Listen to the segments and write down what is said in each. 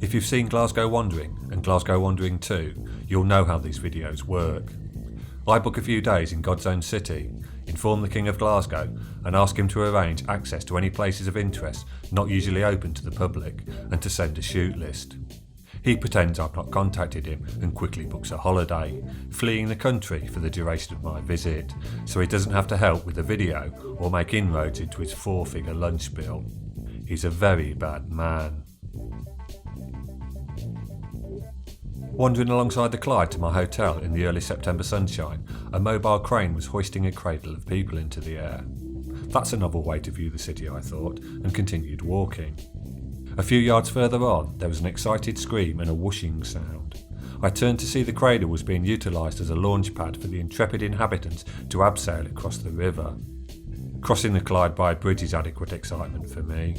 If you've seen Glasgow Wandering and Glasgow Wandering 2, you'll know how these videos work. I book a few days in God's own city, inform the King of Glasgow and ask him to arrange access to any places of interest not usually open to the public and to send a shoot list. He pretends I've not contacted him and quickly books a holiday, fleeing the country for the duration of my visit, so he doesn't have to help with the video or make inroads into his 4-figure lunch bill. He's a very bad man. Wandering alongside the Clyde to my hotel in the early September sunshine, a mobile crane was hoisting a cradle of people into the air. That's a novel way to view the city, I thought, and continued walking. A few yards further on, there was an excited scream and a whooshing sound. I turned to see the cradle was being utilised as a launch pad for the intrepid inhabitants to abseil across the river. Crossing the Clyde by a bridge is adequate excitement for me.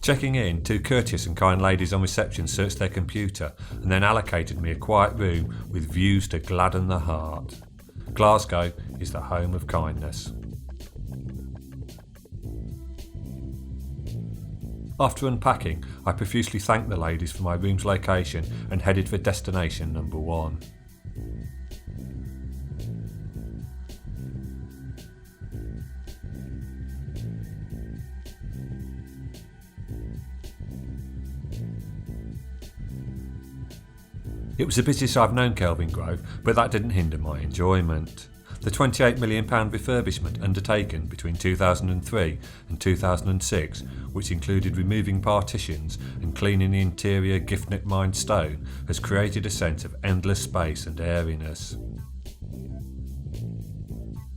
Checking in, 2 courteous and kind ladies on reception searched their computer and then allocated me a quiet room with views to gladden the heart. Glasgow is the home of kindness. After unpacking, I profusely thanked the ladies for my room's location and headed for destination number 1. It was the busiest I've known Kelvingrove, but that didn't hinder my enjoyment. The £28 million refurbishment undertaken between 2003 and 2006, which included removing partitions and cleaning the interior gift-knit mined stone, has created a sense of endless space and airiness.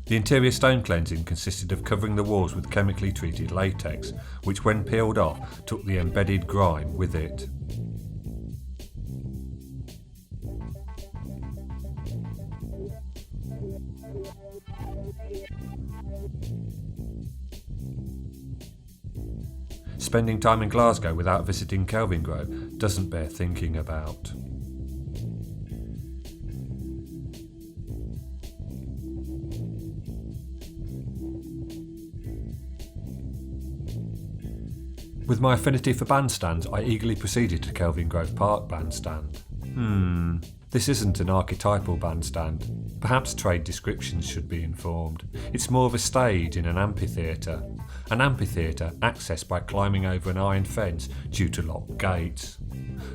The interior stone cleansing consisted of covering the walls with chemically treated latex, which when peeled off took the embedded grime with it. Spending time in Glasgow without visiting Kelvingrove doesn't bear thinking about. With my affinity for bandstands, I eagerly proceeded to Kelvingrove Park Bandstand. This isn't an archetypal bandstand. Perhaps trade descriptions should be informed. It's more of a stage in an amphitheatre. An amphitheatre accessed by climbing over an iron fence due to locked gates.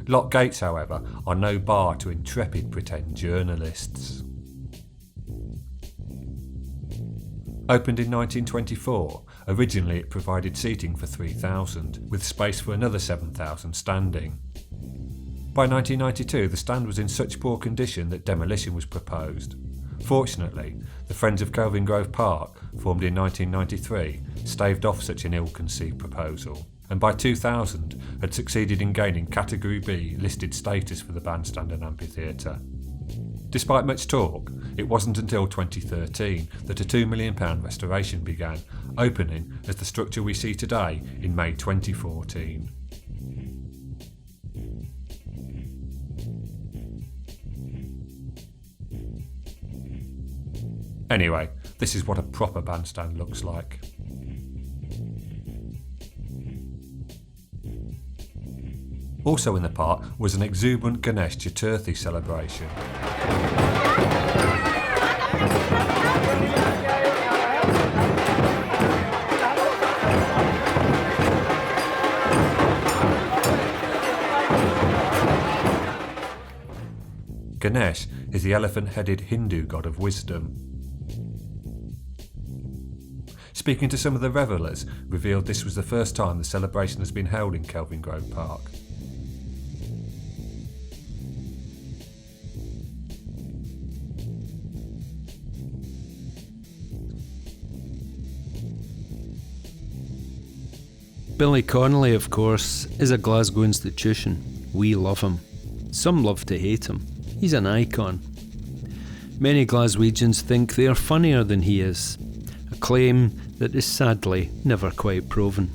Locked gates, however, are no bar to intrepid pretend journalists. Opened in 1924, originally it provided seating for 3,000, with space for another 7,000 standing. By 1992, the stand was in such poor condition that demolition was proposed. Fortunately, the Friends of Kelvingrove Park, formed in 1993, staved off such an ill-conceived proposal, and by 2000 had succeeded in gaining Category B listed status for the bandstand and amphitheatre. Despite much talk, it wasn't until 2013 that a £2 million restoration began, opening as the structure we see today in May 2014. Anyway, this is what a proper bandstand looks like. Also in the park was an exuberant Ganesh Chaturthi celebration. Ganesh is the elephant-headed Hindu god of wisdom. Speaking to some of the revellers, revealed this was the first time the celebration has been held in Kelvingrove Park. Billy Connolly, of course, is a Glasgow institution. We love him. Some love to hate him. He's an icon. Many Glaswegians think they are funnier than he is, a claim that is sadly never quite proven.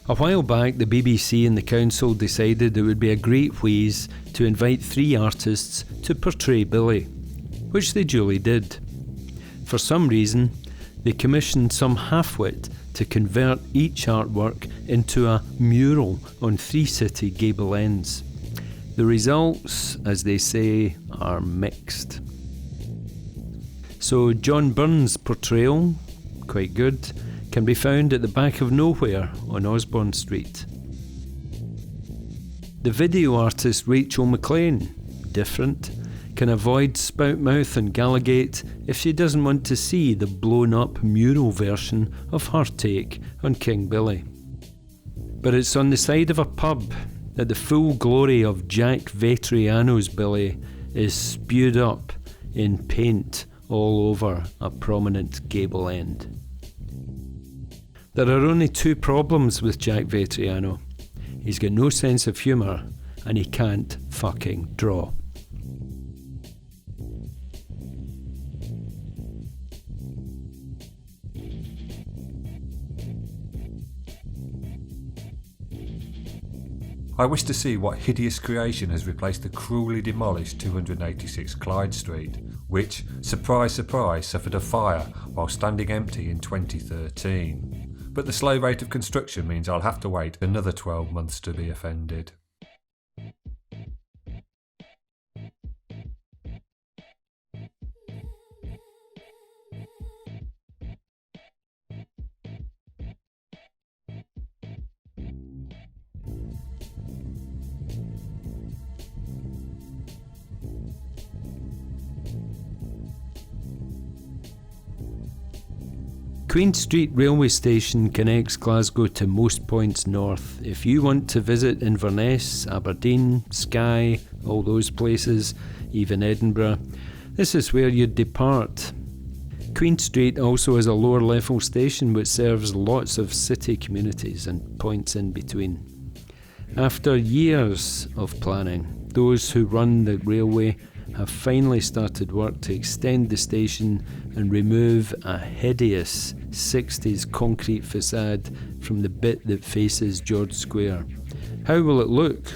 A while back, the BBC and the council decided it would be a great wheeze to invite 3 artists to portray Billy, which they duly did. For some reason, they commissioned some half-wit to convert each artwork into a mural on 3 city gable ends. The results, as they say, are mixed. So John Byrne's portrayal, quite good, can be found at the back of nowhere on Osborne Street. The video artist Rachel McLean, different, can avoid Spoutmouth and Gallowgate if she doesn't want to see the blown up mural version of her take on King Billy. But it's on the side of a pub that the full glory of Jack Vetriano's Billy is spewed up in paint all over a prominent gable end. There are only 2 problems with Jack Vetriano. He's got no sense of humour and he can't fucking draw. I wish to see what hideous creation has replaced the cruelly demolished 286 Clyde Street, which, surprise surprise, suffered a fire while standing empty in 2013. But the slow rate of construction means I'll have to wait another 12 months to be offended. Queen Street railway station connects Glasgow to most points north. If you want to visit Inverness, Aberdeen, Skye, all those places, even Edinburgh, this is where you'd depart. Queen Street also has a lower level station which serves lots of city communities and points in between. After years of planning, those who run the railway have finally started work to extend the station and remove a hideous 60s concrete facade from the bit that faces George Square. How will it look?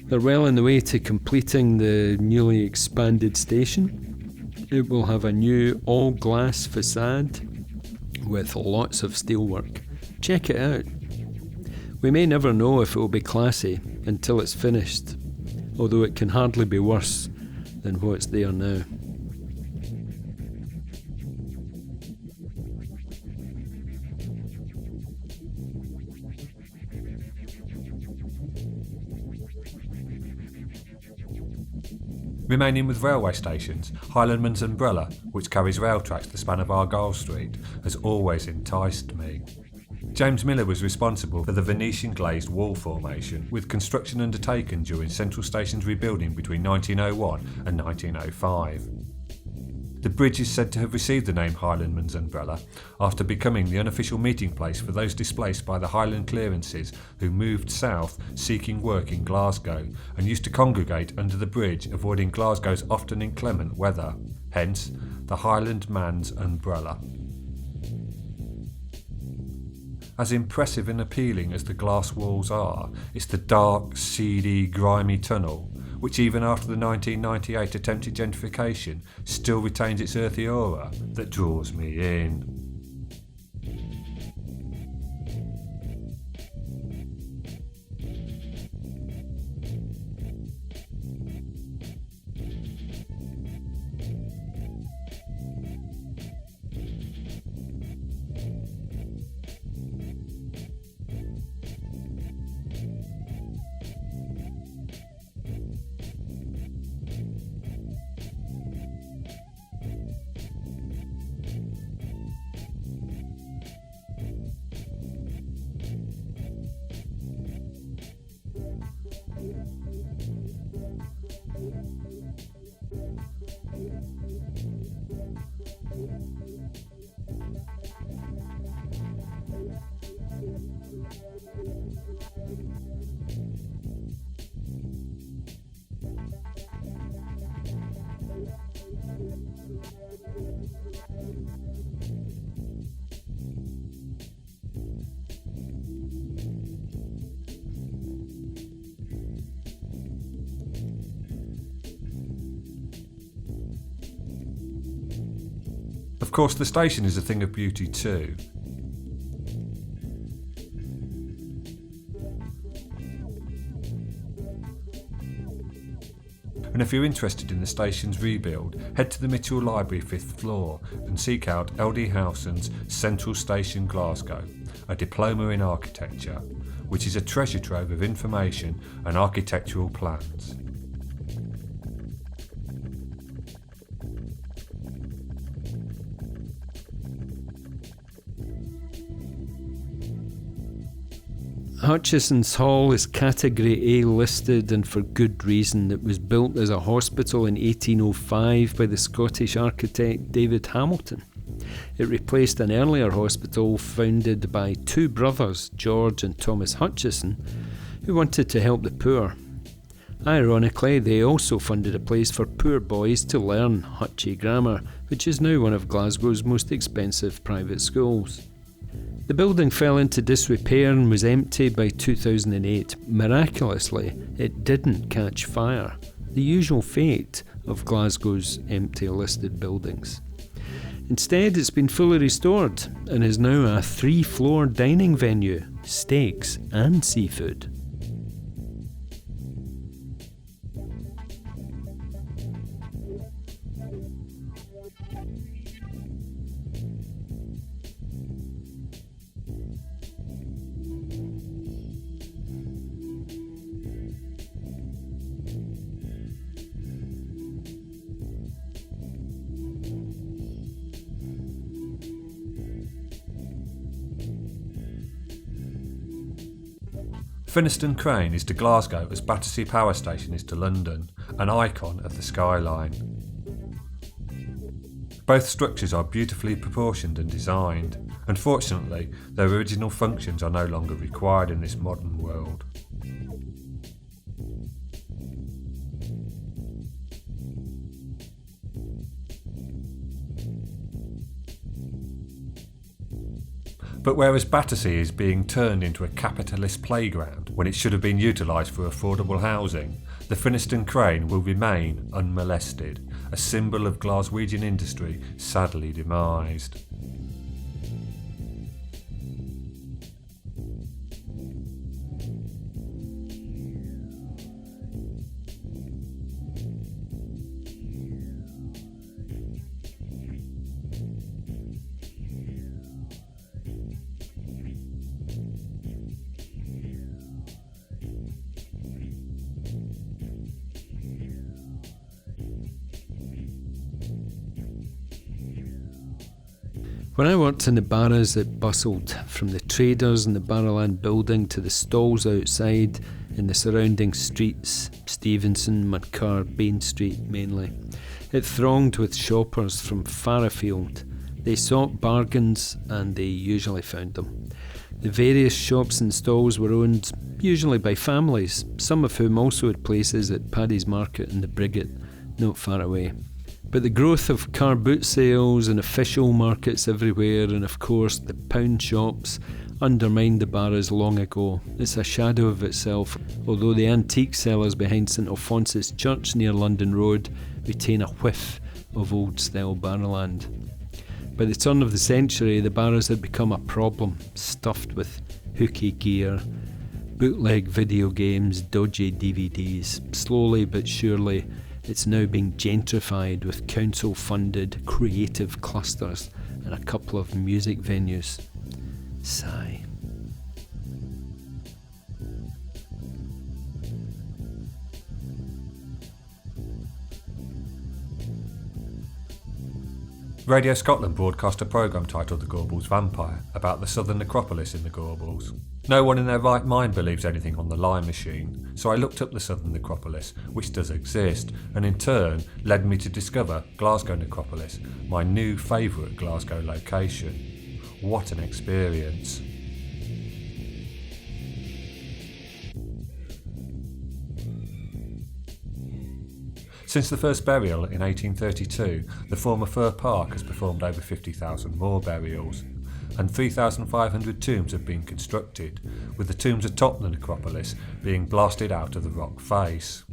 They're well on the way to completing the newly expanded station. It will have a new all-glass facade with lots of steelwork. Check it out. We may never know if it will be classy until it's finished, although it can hardly be worse than what's there now. Remaining with railway stations, Highlandman's Umbrella, which carries rail tracks the span of Argyle Street, has always enticed me. James Miller was responsible for the Venetian glazed wall formation, with construction undertaken during Central Station's rebuilding between 1901 and 1905. The bridge is said to have received the name Highlandman's Umbrella after becoming the unofficial meeting place for those displaced by the Highland clearances who moved south seeking work in Glasgow and used to congregate under the bridge, avoiding Glasgow's often inclement weather, hence the Highlandman's Umbrella. As impressive and appealing as the glass walls are, it's the dark, seedy, grimy tunnel, which even after the 1998 attempted gentrification still retains its earthy aura, that draws me in. Of course, the station is a thing of beauty too. And if you're interested in the station's rebuild, head to the Mitchell Library 5th floor and seek out LD Howson's Central Station Glasgow, a diploma in architecture, which is a treasure trove of information and architectural plans. Hutchisons Hall is Category A listed, and for good reason. It was built as a hospital in 1805 by the Scottish architect David Hamilton. It replaced an earlier hospital founded by two brothers, George and Thomas Hutchison, who wanted to help the poor. Ironically, they also funded a place for poor boys to learn Hutchie grammar, which is now one of Glasgow's most expensive private schools. The building fell into disrepair and was empty by 2008. Miraculously, it didn't catch fire, the usual fate of Glasgow's empty listed buildings. Instead, it's been fully restored and is now a 3-floor dining venue, steaks and seafood. Finnieston Crane is to Glasgow as Battersea Power Station is to London, an icon of the skyline. Both structures are beautifully proportioned and designed. Unfortunately, their original functions are no longer required in this modern world. But whereas Battersea is being turned into a capitalist playground when it should have been utilised for affordable housing, the Finnieston Crane will remain unmolested, a symbol of Glaswegian industry sadly demised. When I worked in the Barras, it bustled, from the traders in the Barrowland building to the stalls outside in the surrounding streets, Stevenson, Mudcar, Bain Street mainly. It thronged with shoppers from far afield. They sought bargains and they usually found them. The various shops and stalls were owned usually by families, some of whom also had places at Paddy's Market and the Brigget, not far away. But the growth of car boot sales and official markets everywhere, and of course the pound shops, undermined the Barras long ago. It's a shadow of itself, although the antique sellers behind St Alphonsus Church near London Road retain a whiff of old-style Barrowland. By the turn of the century, the Barras had become a problem, stuffed with hooky gear, bootleg video games, dodgy DVDs. Slowly but surely, it's now being gentrified with council-funded creative clusters and a couple of music venues. Sigh. Radio Scotland broadcast a programme titled The Gorbals Vampire about the southern necropolis in the Gorbals. No one in their right mind believes anything on the lie machine, so I looked up the southern necropolis, which does exist, and in turn led me to discover Glasgow Necropolis, my new favourite Glasgow location. What an experience! Since the first burial in 1832, the former Fir Park has performed over 50,000 more burials, and 3,500 tombs have been constructed, with the tombs atop the necropolis being blasted out of the rock face.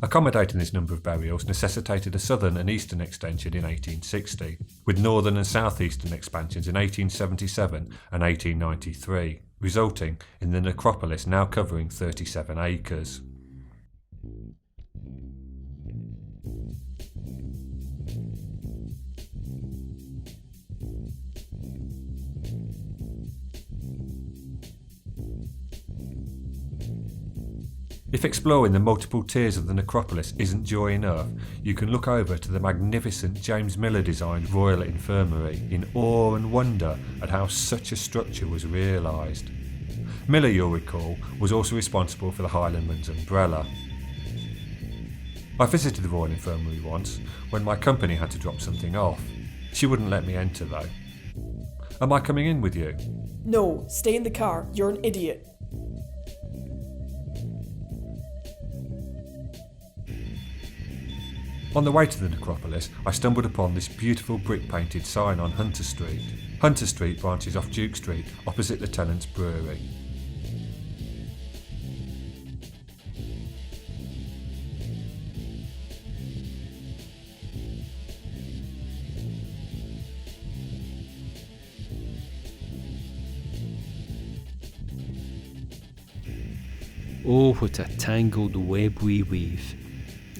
Accommodating this number of burials necessitated a southern and eastern extension in 1860, with northern and southeastern expansions in 1877 and 1893, resulting in the necropolis now covering 37 acres. If exploring the multiple tiers of the necropolis isn't joy enough, you can look over to the magnificent James Miller designed Royal Infirmary in awe and wonder at how such a structure was realised. Miller, you'll recall, was also responsible for the Highlandman's umbrella. I visited the Royal Infirmary once when my company had to drop something off. She wouldn't let me enter though. Am I coming in with you? No, stay in the car, you're an idiot. On the way to the necropolis, I stumbled upon this beautiful brick-painted sign on Hunter Street. Hunter Street branches off Duke Street, opposite the Tennant's Brewery. Oh, what a tangled web we weave.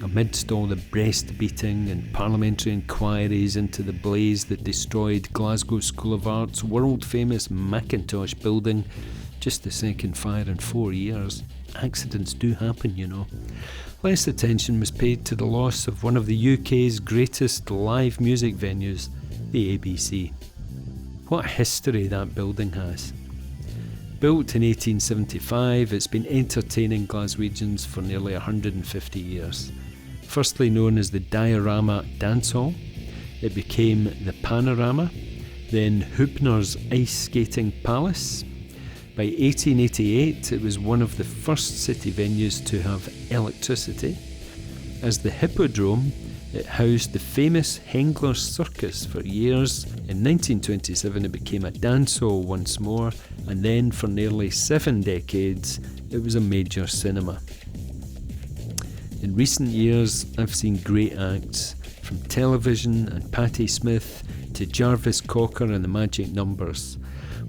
Amidst all the breast beating and parliamentary inquiries into the blaze that destroyed Glasgow School of Art's world-famous Macintosh building, just the second fire in 4 years. Accidents do happen, you know. Less attention was paid to the loss of one of the UK's greatest live music venues, the ABC. What history that building has. Built in 1875, it's been entertaining Glaswegians for nearly 150 years. Firstly known as the Diorama Dance Hall, it became the Panorama, then Hubner's Ice Skating Palace. By 1888, it was one of the first city venues to have electricity. As the Hippodrome, it housed the famous Hengler's Circus for years. In 1927, it became a dance hall once more, and then for nearly 7 decades, it was a major cinema. In recent years, I've seen great acts, from television and Patti Smith to Jarvis Cocker and the Magic Numbers.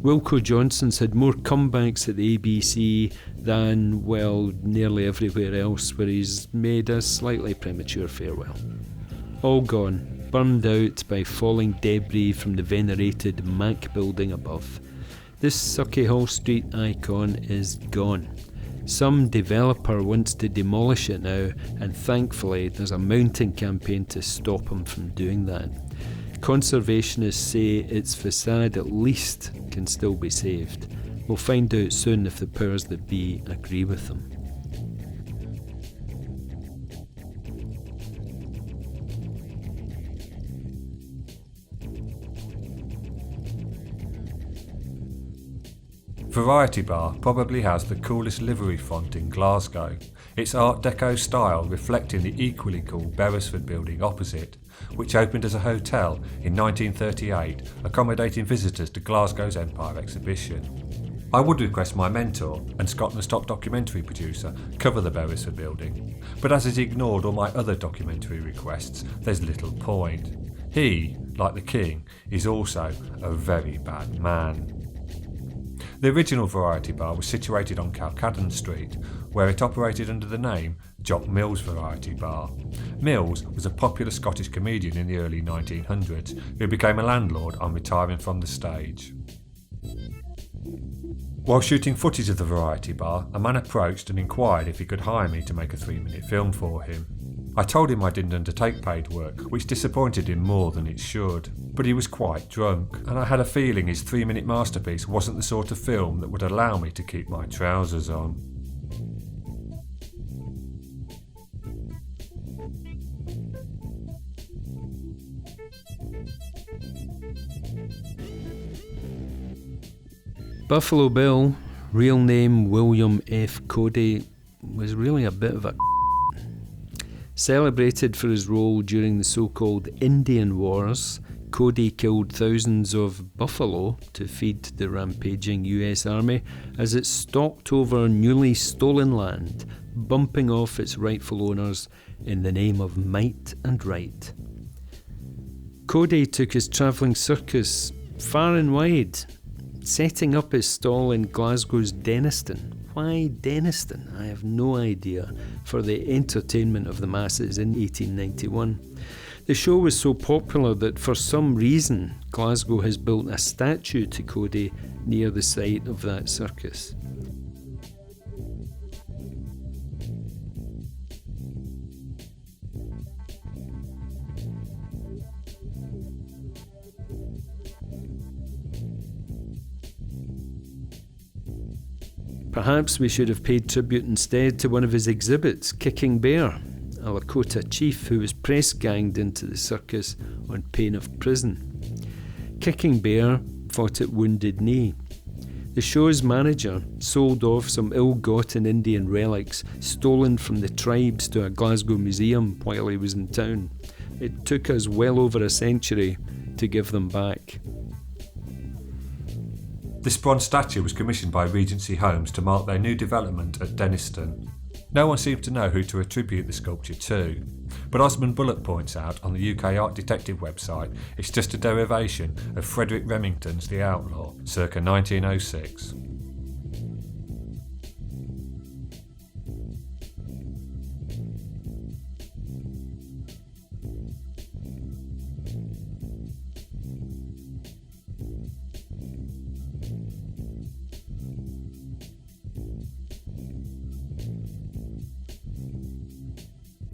Wilko Johnson's had more comebacks at the ABC than, well, nearly everywhere else where he's made a slightly premature farewell. All gone, burned out by falling debris from the venerated Mac building above. This Sauchiehall Street icon is gone. Some developer wants to demolish it now, and thankfully there's a mounting campaign to stop him from doing that. Conservationists say its facade at least can still be saved. We'll find out soon if the powers that be agree with them. Variety Bar probably has the coolest livery font in Glasgow, its Art Deco style reflecting the equally cool Beresford building opposite, which opened as a hotel in 1938, accommodating visitors to Glasgow's Empire exhibition. I would request my mentor and Scotland's top documentary producer cover the Beresford building, but as he's ignored all my other documentary requests, there's little point. He, like the King, is also a very bad man. The original Variety Bar was situated on Calcadden Street, where it operated under the name Jock Mills Variety Bar. Mills was a popular Scottish comedian in the early 1900s who became a landlord on retiring from the stage. While shooting footage of the Variety Bar, a man approached and inquired if he could hire me to make a 3-minute film for him. I told him I didn't undertake paid work, which disappointed him more than it should. But he was quite drunk, and I had a feeling his 3-minute masterpiece wasn't the sort of film that would allow me to keep my trousers on. Buffalo Bill, real name William F. Cody, was really a bit of a Celebrated for his role during the so-called Indian Wars, Cody killed thousands of buffalo to feed the rampaging US Army as it stalked over newly stolen land, bumping off its rightful owners in the name of might and right. Cody took his travelling circus far and wide, setting up his stall in Glasgow's Denniston. Why Denniston? I have no idea. For the entertainment of the masses in 1891. The show was so popular that for some reason Glasgow has built a statue to Cody near the site of that circus. Perhaps we should have paid tribute instead to one of his exhibits, Kicking Bear, a Lakota chief who was press-ganged into the circus on pain of prison. Kicking Bear fought at Wounded Knee. The show's manager sold off some ill-gotten Indian relics stolen from the tribes to a Glasgow museum while he was in town. It took us well over a century to give them back. This bronze statue was commissioned by Regency Homes to mark their new development at Denniston. No one seems to know who to attribute the sculpture to, but Osmond Bullock points out on the UK Art Detective website it's just a derivation of Frederick Remington's The Outlaw, circa 1906.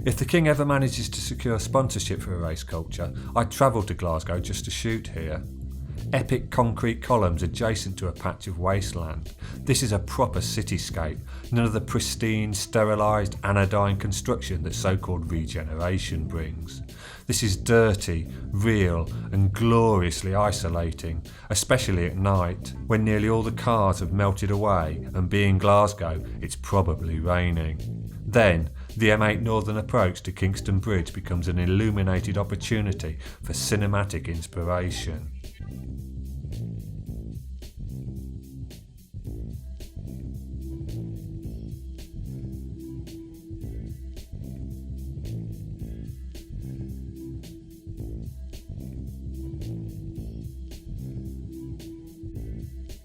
If the King ever manages to secure sponsorship for a race culture, I'd travel to Glasgow just to shoot here. Epic concrete columns adjacent to a patch of wasteland. This is a proper cityscape, none of the pristine, sterilised, anodyne construction that so-called regeneration brings. This is dirty, real and gloriously isolating, especially at night, when nearly all the cars have melted away and being Glasgow, it's probably raining. Then, the M8 Northern approach to Kingston Bridge becomes an illuminated opportunity for cinematic inspiration.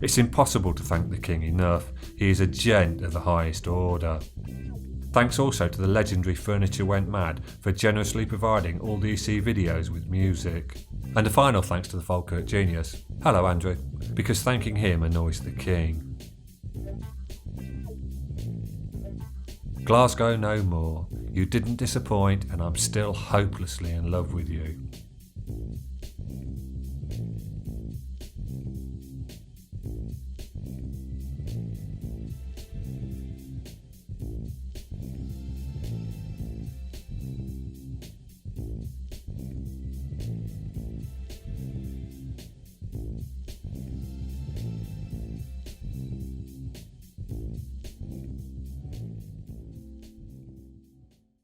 It's impossible to thank the King enough. He is a gent of the highest order. Thanks also to the legendary Furniture Went Mad for generously providing all the EC videos with music. And a final thanks to the Falkirk Genius. Hello Andrew, because thanking him annoys the King. Glasgow no more. You didn't disappoint and I'm still hopelessly in love with you.